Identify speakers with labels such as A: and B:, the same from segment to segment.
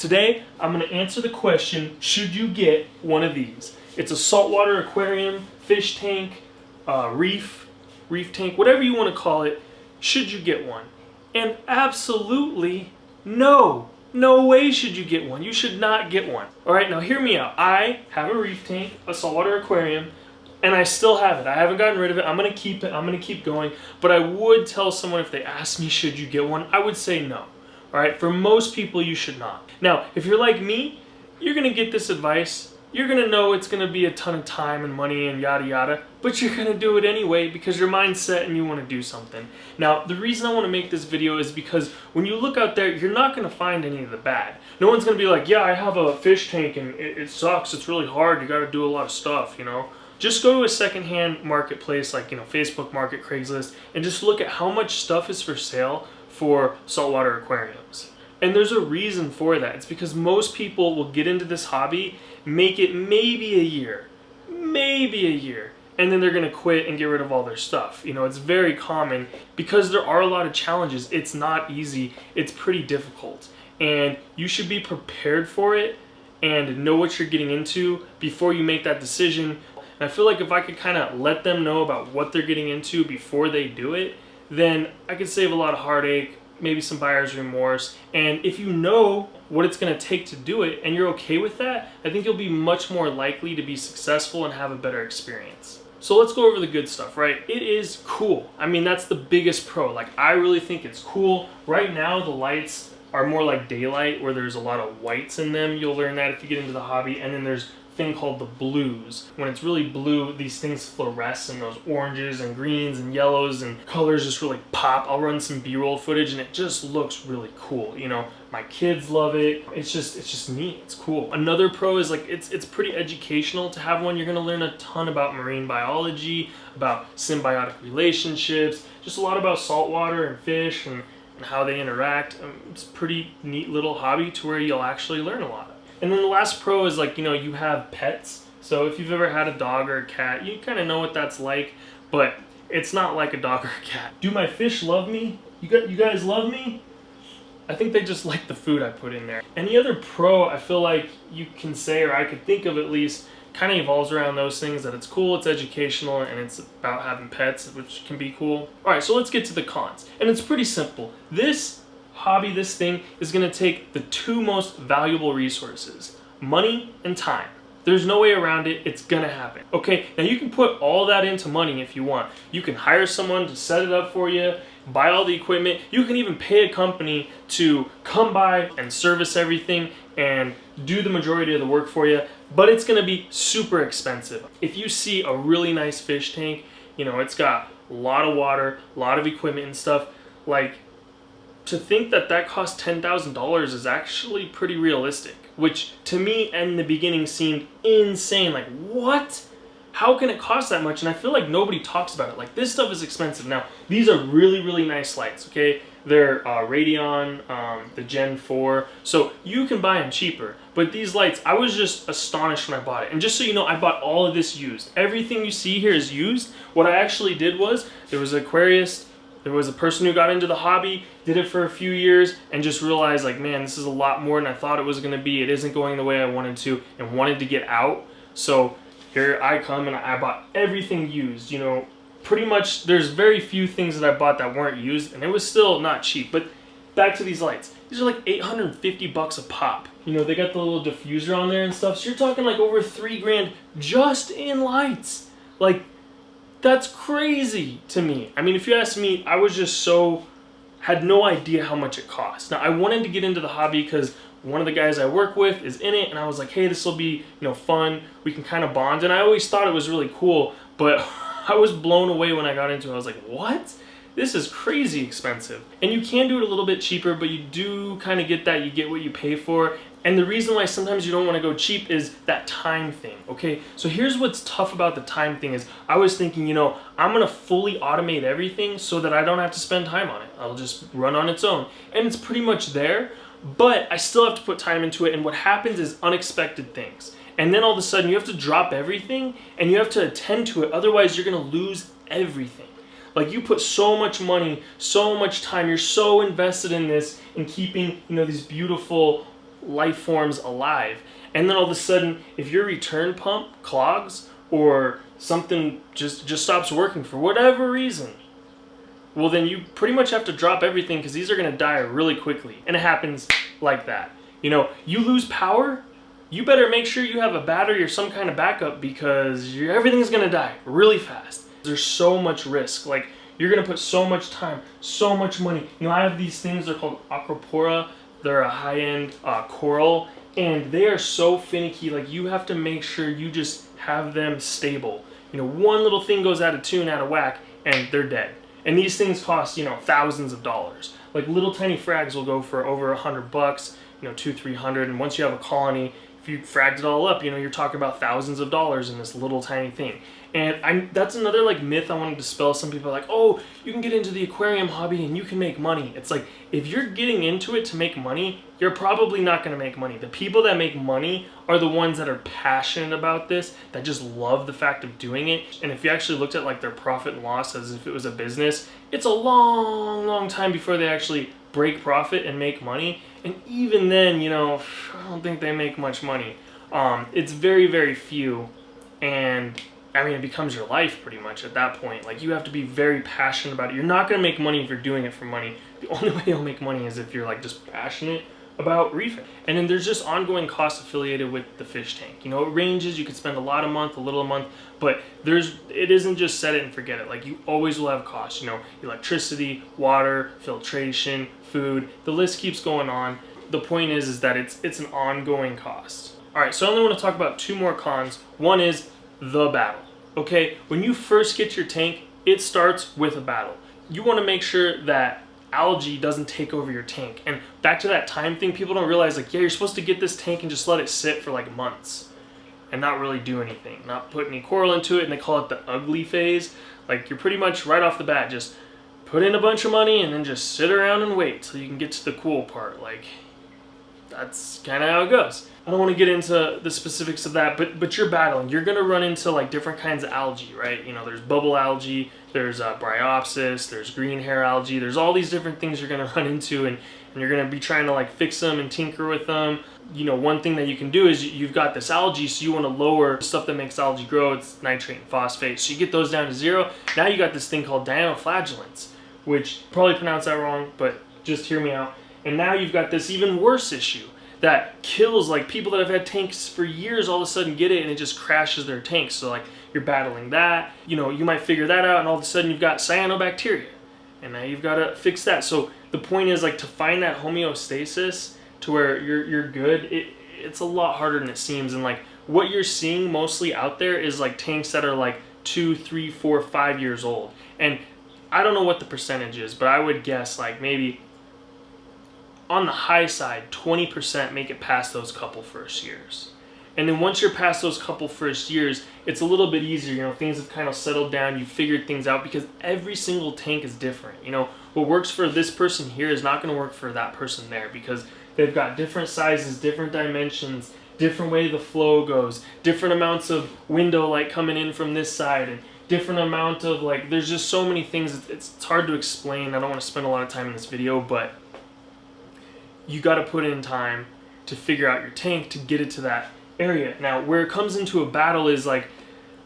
A: Today, I'm going to answer the question, should you get one of these? It's a saltwater aquarium, fish tank, reef tank, whatever you want to call it. Should you get one? And absolutely no. No way should you get one. You should not get one. All right, now hear me out. I have a reef tank, a saltwater aquarium, and I still have it. I haven't gotten rid of it. I'm going to keep it. I'm going to keep going. But I would tell someone if they asked me, should you get one? I would say no. All right, for most people, you should not. Now, if you're like me, you're gonna get this advice. You're gonna know it's gonna be a ton of time and money and yada yada, but you're gonna do it anyway because your mind's set and you wanna do something. Now, the reason I wanna make this video is because when you look out there, you're not gonna find any of the bad. No one's gonna be like, yeah, I have a fish tank and it sucks, it's really hard, you gotta do a lot of stuff, you know? Just go to a secondhand marketplace like, Facebook Market, Craigslist, and just look at how much stuff is for sale for saltwater aquariums. And there's a reason for that. It's because most people will get into this hobby, make it maybe a year, and then they're gonna quit and get rid of all their stuff. It's very common because there are a lot of challenges. It's not easy, it's pretty difficult. And you should be prepared for it and know what you're getting into before you make that decision. And I feel like if I could kind of let them know about what they're getting into before they do it, then I could save a lot of heartache, maybe some buyer's remorse. And if you know what it's gonna take to do it and you're okay with that, I think you'll be much more likely to be successful and have a better experience. So let's go over the good stuff, right? It is cool. I mean, that's the biggest pro. Like, I really think it's cool. Right now, the lights are more like daylight where there's a lot of whites in them. You'll learn that if you get into the hobby. And then there's thing called the blues. When it's really blue, these things fluoresce and those oranges and greens and yellows and colors just really pop. I'll run some B-roll footage and it just looks really cool. My kids love it. It's just neat. It's cool. Another pro is like it's pretty educational to have one. You're gonna learn a ton about marine biology, about symbiotic relationships, just a lot about saltwater and fish and how they interact. It's a pretty neat little hobby to where you'll actually learn a lot. And then the last pro is like, you have pets. So if you've ever had a dog or a cat, you kind of know what that's like, but it's not like a dog or a cat. Do my fish love me? You guys love me? I think they just like the food I put in there. Any other pro I feel like you can say, or I could think of at least, kind of evolves around those things, that it's cool, it's educational, and it's about having pets, which can be cool. All right, so let's get to the cons. And it's pretty simple. This hobby, this thing, is going to take the two most valuable resources, money and time. There's no way around it. It's going to happen. Okay, now you can put all that into money if you want. You can hire someone to set it up for you, buy all the equipment. You can even pay a company to come by and service everything and do the majority of the work for you, but it's going to be super expensive. If you see a really nice fish tank, it's got a lot of water, a lot of equipment and stuff, like, to think that costs $10,000 is actually pretty realistic, which to me in the beginning seemed insane. Like, what? How can it cost that much? And I feel like nobody talks about it. Like, this stuff is expensive. Now, these are really, really nice lights, okay? They're Radeon, the Gen 4, so you can buy them cheaper. But these lights, I was just astonished when I bought it. And just so you know, I bought all of this used. Everything you see here is used. What I actually did was, there was an aquarist, there was a person who got into the hobby, did it for a few years, and just realized, like, man, this is a lot more than I thought it was going to be. It isn't going the way I wanted to, and wanted to get out. So here I come, and I bought everything used. Pretty much there's very few things that I bought that weren't used, and it was still not cheap. But back to these lights. These are like $850 a pop. They got the little diffuser on there and stuff. So you're talking like over $3,000 just in lights. Like, that's crazy to me. I mean, if you ask me, I was just had no idea how much it cost. Now, I wanted to get into the hobby because one of the guys I work with is in it, and I was like, hey, this will be, fun. We can kind of bond. And I always thought it was really cool, but I was blown away when I got into it. I was like, what? This is crazy expensive. And you can do it a little bit cheaper, but you do kind of get that. You get what you pay for. And the reason why sometimes you don't want to go cheap is that time thing, okay? So here's what's tough about the time thing is I was thinking, I'm going to fully automate everything so that I don't have to spend time on it. I'll just run on its own. And it's pretty much there, but I still have to put time into it. And what happens is unexpected things. And then all of a sudden you have to drop everything and you have to attend to it. Otherwise, you're going to lose everything. Like, you put so much money, so much time, you're so invested in this, in keeping, these beautiful life forms alive. And then all of a sudden, if your return pump clogs or something just stops working for whatever reason, well then you pretty much have to drop everything, because these are going to die really quickly. And it happens like that. You know, you lose power, you better make sure you have a battery or some kind of backup, because everything's going to die really fast. There's so much risk. Like, you're going to put so much time, so much money. You know, I have these things, they're called Acropora. They're a high-end coral, and they are so finicky. Like, you have to make sure you just have them stable. You know, one little thing goes out of tune, out of whack, and they're dead. And these things cost, you know, thousands of dollars. Like, little tiny frags will go for over $100, you know, $200-300. And once you have a colony, if you fragged it all up, you know, you're talking about thousands of dollars in this little tiny thing. And that's another like myth I want to dispel. Some people are like, oh, you can get into the aquarium hobby and you can make money. It's like, if you're getting into it to make money, you're probably not going to make money. The people that make money are the ones that are passionate about this, that just love the fact of doing it. And if you actually looked at like their profit and loss as if it was a business, it's a long, long time before they actually break profit and make money. And even then, you know, I don't think they make much money. It's very, very few. And I mean, it becomes your life pretty much at that point. Like, you have to be very passionate about it. You're not going to make money if you're doing it for money. The only way you'll make money is if you're like just passionate about reefing. And then there's just ongoing costs affiliated with the fish tank. You know, it ranges. You could spend a lot a month, a little a month, but it isn't just set it and forget it. Like, you always will have costs. You know, electricity, water, filtration, food. The list keeps going on. The point is that it's an ongoing cost. All right, so I only want to talk about two more cons. One is the battle. Okay, when you first get your tank, it starts with a battle. You want to make sure that algae doesn't take over your tank. And back to that time thing, people don't realize, like, yeah, you're supposed to get this tank and just let it sit for like months and not really do anything, not put any coral into it, and they call it the ugly phase. Like, you're pretty much right off the bat just put in a bunch of money and then just sit around and wait till you can get to the cool part. Like, that's kind of how it goes. I don't want to get into the specifics of that, but you're battling. You're going to run into like different kinds of algae, right? You know, there's bubble algae, there's bryopsis, there's green hair algae, there's all these different things you're going to run into, and you're going to be trying to like fix them and tinker with them. You know, one thing that you can do is you've got this algae, so you want to lower the stuff that makes algae grow. It's nitrate and phosphate. So you get those down to zero. Now you got this thing called dinoflagellants, which probably pronounced that wrong, but just hear me out. And now you've got this even worse issue that kills, like, people that have had tanks for years all of a sudden get it and it just crashes their tanks. So like, you're battling that. You know, you might figure that out, and all of a sudden you've got cyanobacteria, and now you've got to fix that. So the point is, like, to find that homeostasis to where you're good, it's a lot harder than it seems. And like, what you're seeing mostly out there is like tanks that are like 2, 3, 4, 5 years old. And I don't know what the percentage is, but I would guess like maybe on the high side, 20% make it past those couple first years. And then once you're past those couple first years, it's a little bit easier. You know, things have kind of settled down. You figured things out, because every single tank is different. You know, what works for this person here is not going to work for that person there, because they've got different sizes, different dimensions, different way the flow goes, different amounts of window light coming in from this side, and different amount of, like, there's just so many things. It's hard to explain. I don't want to spend a lot of time in this video, but you got to put in time to figure out your tank to get it to that area. Now, where it comes into a battle is like,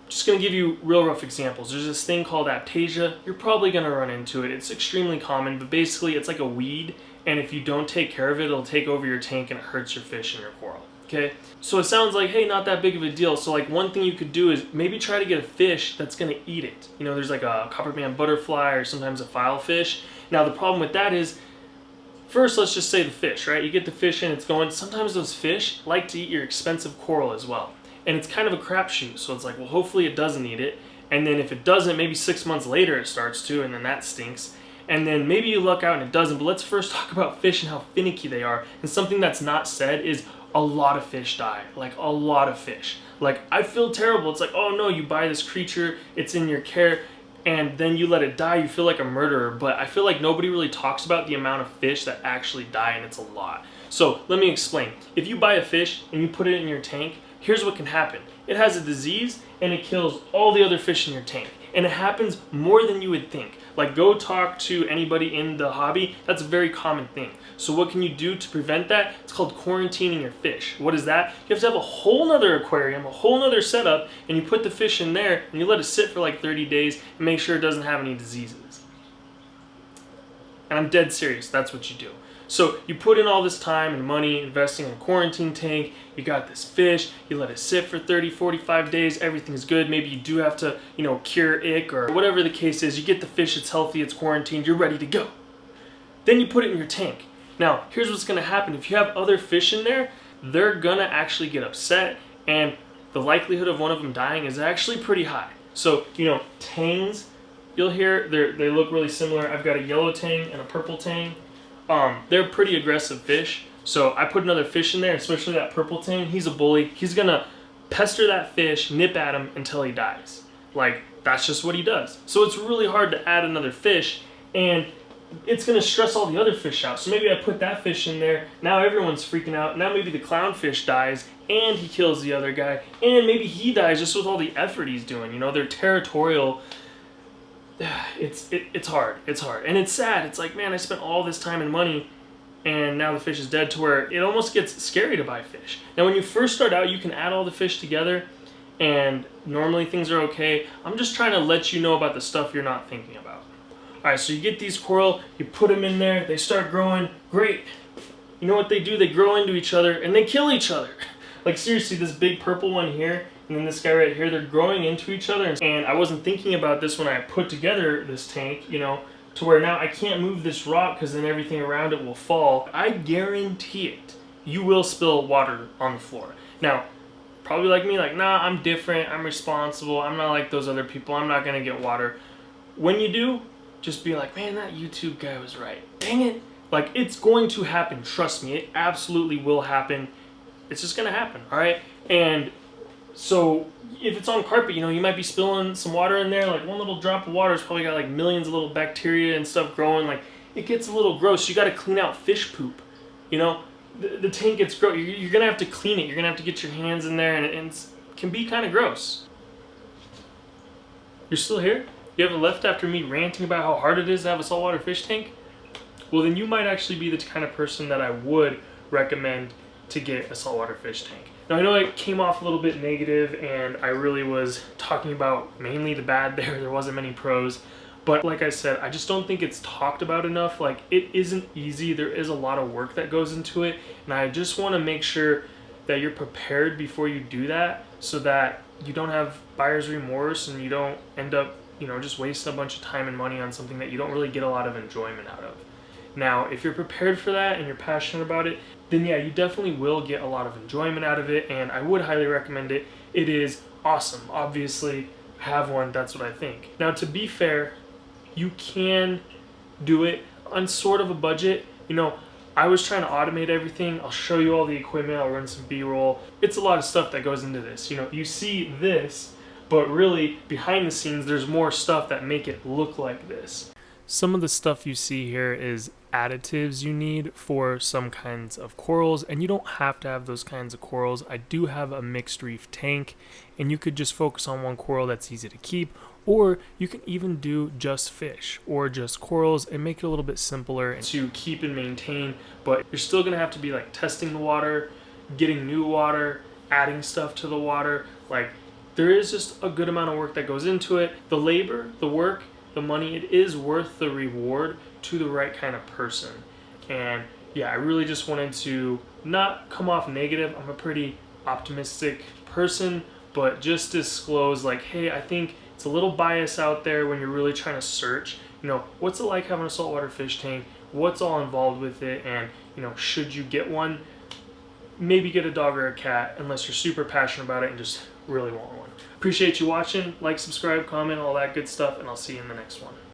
A: just going to give you real rough examples. There's this thing called aptasia. You're probably going to run into it. It's extremely common, but basically it's like a weed, and if you don't take care of it, it'll take over your tank and it hurts your fish and your coral. Okay, so it sounds like, hey, not that big of a deal. So like, one thing you could do is maybe try to get a fish that's going to eat it. You know, there's like a copperband butterfly or sometimes a filefish. Now the problem with that is, first, let's just say the fish, right? You get the fish in, it's going. Sometimes those fish like to eat your expensive coral as well. And it's kind of a crapshoot. So it's like, well, hopefully it doesn't eat it. And then if it doesn't, maybe 6 months later it starts to, and then that stinks. And then maybe you luck out and it doesn't. But let's first talk about fish and how finicky they are. And something that's not said is a lot of fish die. Like, a lot of fish. Like, I feel terrible. It's like, oh no, you buy this creature, it's in your care, and then you let it die, you feel like a murderer. But I feel like nobody really talks about the amount of fish that actually die, and it's a lot. So let me explain. If you buy a fish and you put it in your tank, here's what can happen. It has a disease and it kills all the other fish in your tank. And it happens more than you would think. Like, go talk to anybody in the hobby. That's a very common thing. So what can you do to prevent that? It's called quarantining your fish. What is that? You have to have a whole nother aquarium, a whole nother setup, and you put the fish in there and you let it sit for like 30 days and make sure it doesn't have any diseases. And I'm dead serious, that's what you do. So you put in all this time and money investing in a quarantine tank, you got this fish, you let it sit for 30, 45 days, everything's good. Maybe you do have to, cure ick or whatever the case is. You get the fish, it's healthy, it's quarantined, you're ready to go. Then you put it in your tank. Now, here's what's gonna happen. If you have other fish in there, they're gonna actually get upset, and the likelihood of one of them dying is actually pretty high. So, tangs, you'll hear, they look really similar. I've got a yellow tang and a purple tang. They're pretty aggressive fish. So I put another fish in there, especially that purple tang. He's a bully. He's gonna pester that fish, nip at him until he dies. Like, that's just what he does. So it's really hard to add another fish, and it's gonna stress all the other fish out. So maybe I put that fish in there. Now everyone's freaking out. Now maybe the clownfish dies, and he kills the other guy, and maybe he dies just with all the effort he's doing. They're territorial. It's hard. It's hard, and it's sad. It's like, man, I spent all this time and money, and now the fish is dead, to where it almost gets scary to buy fish. Now, when you first start out, you can add all the fish together, and normally things are okay. I'm just trying to let you know about the stuff you're not thinking about. All right, so you get these coral, you put them in there, they start growing. Great. You know what they do? They grow into each other, and they kill each other. Like, seriously, this big purple one here, and then this guy right here, they're growing into each other. And I wasn't thinking about this when I put together this tank, to where now I can't move this rock because then everything around it will fall. I guarantee it, you will spill water on the floor. Now, probably like me, like, nah, I'm different, I'm responsible, I'm not like those other people, I'm not gonna get water. When you do, just be like, man, that YouTube guy was right. Dang it. Like, it's going to happen, trust me, it absolutely will happen. It's just gonna happen, all right? And so if it's on carpet, you might be spilling some water in there. Like, one little drop of water has probably got like millions of little bacteria and stuff growing. Like, it gets a little gross. You got to clean out fish poop. The tank gets gross. You're gonna have to clean it. You're gonna have to get your hands in there, and it can be kind of gross. You're still here? You haven't left after me ranting about how hard it is to have a saltwater fish tank? Well, then you might actually be the kind of person that I would recommend to get a saltwater fish tank. Now, I know it came off a little bit negative, and I really was talking about mainly the bad there. There wasn't many pros. But like I said, I just don't think it's talked about enough. Like, it isn't easy. There is a lot of work that goes into it. And I just want to make sure that you're prepared before you do that, so that you don't have buyer's remorse and you don't end up, just wasting a bunch of time and money on something that you don't really get a lot of enjoyment out of. Now, if you're prepared for that and you're passionate about it, then yeah, you definitely will get a lot of enjoyment out of it, and I would highly recommend it. It is awesome. Obviously, have one, that's what I think. Now, to be fair, you can do it on sort of a budget. I was trying to automate everything. I'll show you all the equipment, I'll run some B-roll. It's a lot of stuff that goes into this. You see this, but really, behind the scenes, there's more stuff that make it look like this. Some of the stuff you see here is additives you need for some kinds of corals, and you don't have to have those kinds of corals. I do have a mixed reef tank, and you could just focus on one coral that's easy to keep, or you can even do just fish or just corals and make it a little bit simpler to keep and maintain, but you're still gonna have to be like testing the water, getting new water, adding stuff to the water. Like, there is just a good amount of work that goes into it. The labor, the work, the money, it is worth the reward to the right kind of person. And yeah, I really just wanted to not come off negative. I'm a pretty optimistic person, but just disclose, like, hey, I think it's a little bias out there when you're really trying to search, what's it like having a saltwater fish tank? What's all involved with it? And, should you get one? Maybe get a dog or a cat, unless you're super passionate about it and just really want one. Appreciate you watching. Like, subscribe, comment, all that good stuff, and I'll see you in the next one.